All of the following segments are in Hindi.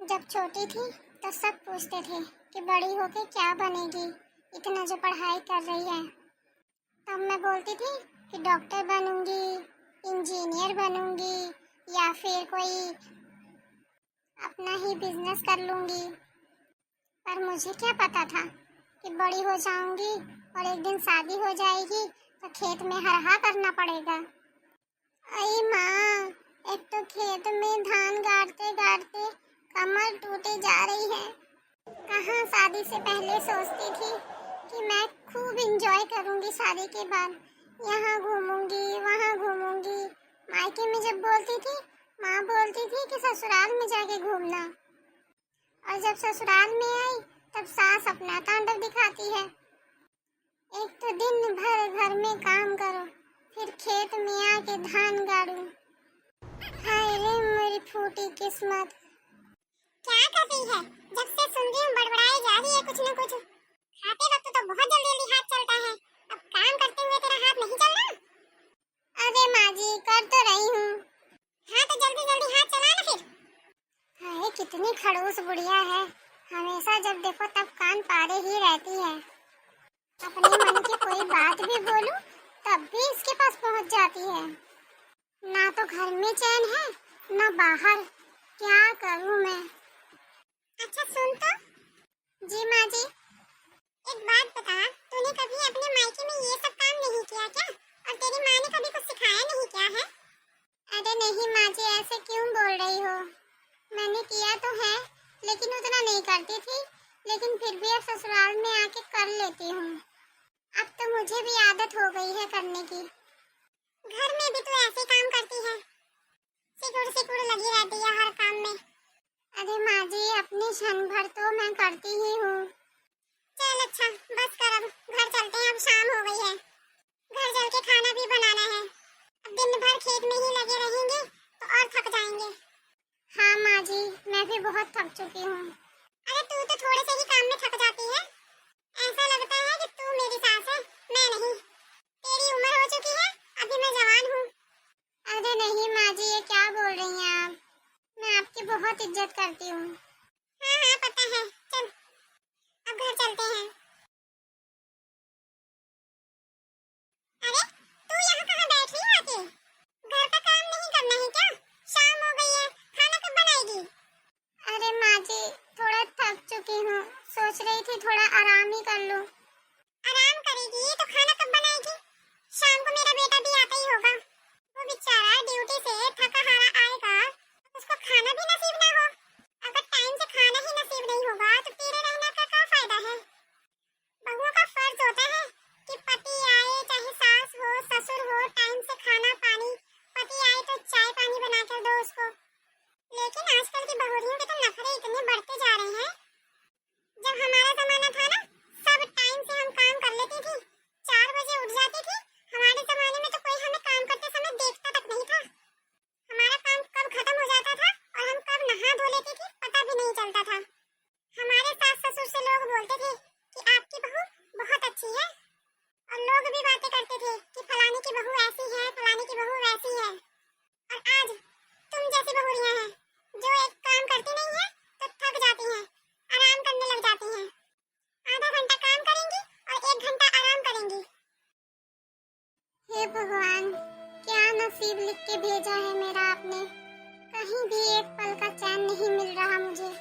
जब छोटी थी तो सब पूछते थे कि बड़ी होके क्या बनेगी, इतना जो पढ़ाई कर रही है। तब मैं बोलती थी कि डॉक्टर बनूंगी, इंजीनियर बनूंगी या फिर कोई अपना ही बिजनेस कर लूंगी। पर मुझे क्या पता था कि बड़ी हो जाऊंगी और एक दिन शादी हो जाएगी तो खेत में हरहा करना पड़ेगा। अरे माँ, एक तो खेत में धान गाड़ते गाड़ते कमर टूटे जा रही है। कहाँ शादी से पहले सोचती थी कि मैं खूब इंजॉय करूंगी शादी के बाद, यहाँ घूमूंगी वहाँ घूमूंगी। मायके में जब बोलती थी, माँ बोलती थी कि ससुराल में जाके घूमना, और जब ससुराल में आई तब सास अपना तांडव दिखाती है। एक तो दिन भर घर में काम करो, फिर खेत में आके धान गाड़ू। हाय रे मेरी फूटी किस्मत। क्या कर रही है? जब से सुन रही हूँ बड़बड़ाई जा रही है कुछ न कुछ। खाते वक्त तो बहुत जल्दी जल्दी हाथ चलता है, अब काम करते हुए तेरा हाथ नहीं चल रहा? अरे माँ जी, कर तो रही हूँ। हाँ तो जल्दी जल्दी हाथ चला ना फिर। हाय कितनी खड़ूस बुढ़िया है, हमेशा जब देखो तब कान पारे ही रहती है। अपने मन की कोई बात भी बोलूं तब भी इसके पास पहुंच जाती है। ना तो घर में चैन है ना बाहर, क्या करूं मैं। अच्छा सुन तो। जी माँ जी। एक बात बता, तूने कभी अपने मायके में ये सब काम नहीं किया क्या? और तेरी माँ ने कभी कुछ सिखाया नहीं क्या है? अरे नहीं माँ जी, ऐसे क्यों बोल रही हो? मैंने किया तो है, लेकिन उतना नहीं करती थी, लेकिन फिर भी अब ससुराल में आके कर लेती हूँ। अब तो मुझे भी आदत हो गई है करने की। घर में भी तो ऐसे काम करती है, सिकुड़ सिकुड़ लगी रहती है हर काम में। अरे माँ जी, अपनी क्षण भर तो मैं करती ही हूँ। चल अच्छा बस कर, अब घर चलते हैं, अब शाम हो गई है। घर चल के खाना भी बनाना है। अब दिन भर खेत में ही लगे रहेंगे तो और थक जाएंगे। हाँ माँ जी, मैं भी बहुत थक चुकी हूँ। अरे तू तो थोड़े से ही काम में थक जाती है, ऐसा लगता है कि तू मेरी सास है, मैं नहीं। तेरी उम्र हो चुकी है, अभी मैं जवान हूँ। अरे नहीं माँ जी, ये क्या बोल रही हैं आप? मैं आपकी बहुत इज्जत करती हूँ। हाँ हाँ पता है, चल अब घर चलते हैं। अरे तू यहाँ कहाँ बैठ रही है आके? घर का काम नहीं करना है क्या? शाम हो गई है, खाना कब बनाएगी? अरे माँ जी, थोड़ा थक चुकी हूँ, सोच रही थी थोड़ा आराम ही कर लूँ। आराम करेगी तो खाना कब बनाएगी? शाम को मेरा बेटा भी आता ही होगा, वो बेचारा ड्यूटी से थका हारा आएगा, उसको खाना भी नसीब ना हो। अगर टाइम से खाना ही नसीब नहीं होगा तो तेरे रहने का क्या फायदा है? बहुओं का फर्ज होता है कि पति आए चाहे सास हो ससुर हो, टाइम से खाना पानी, पति आए तो चाय पानी बना कर दो उसको। लेकिन आजकल की बहुरियों के तो नखरे इतने बढ़ते जा रहे हैं। जब हमारा जमाना था ना, सब टाइम से हम काम कर लेती थी, 4 बजे उठ जाती थी। हमारे जमाने में तो कोई हमें काम करते समय देखता तक नहीं था। हमारा काम कब खत्म हो जाता था और हम कब नहा धो लेती थी पता भी नहीं चलता था। हमारे सास ससुर से लोग बोलते थे कि आपकी बहू बहुत अच्छी है, और लोग भी बातें करते थे कि फलाने की बहू ऐसी है, फलाने की बहू वैसी है। और आज तुम जैसी बहुरियां हैं जो एक काम करती नहीं है तो थक जाती हैं, आराम करने लग जाती हैं। आधा घंटा काम करेंगी और 1 घंटा आराम करेंगी। हे भगवान, क्या नसीब लिख के भेजा है मेरा आपने। कहीं भी एक पल का चैन नहीं मिल रहा मुझे।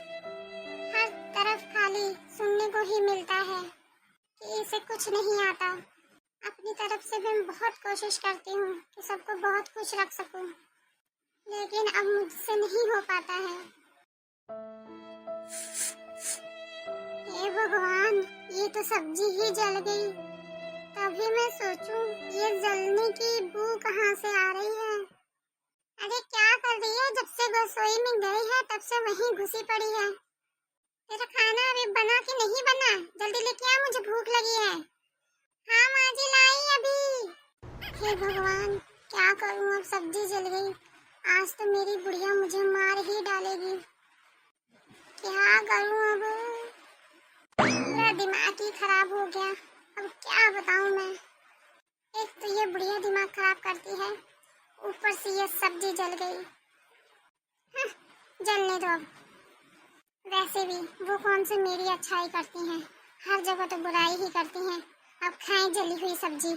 हर तरफ खाली सुनने को ही मिलता है कि इसे कुछ नहीं आता। अपनी तरफ से मैं बहुत कोशिश करती हूँ कि सबको बहुत खुश रख सकूं, लेकिन अब मुझसे नहीं हो पाता है। हे भगवान, ये तो सब्जी ही जल गई। तभी मैं सोचूं ये जलने की बू कहाँ से आ रही है। अरे क्या कर रही है? जब से रसोई में गई है तब से वहीं घुसी पड़ी है। तेरा खाना अभी बना कि नहीं बना? जल्दी लेके आ, मुझे भूख लगी है। हाँ माँ जी, लाई अभी। हे भगवान, क्या करूँ, अब सब्जी जल गई। आज तो मेरी बुढ़िया मुझे मार ही डालेगी। क्या करूँ अब? मेरा दिमाग ही खराब हो गया। अब क्या बताऊँ मैं। एक तो ये बुढ़िया दिमाग खराब करती है, ऊपर से ये सब्जी जल गई। हाँ, जलने दो अब। वैसे भी वो कौन से मेरी अच्छाई करती हैं, हर जगह तो बुराई ही करती हैं। अब खाएं जली हुई सब्जी।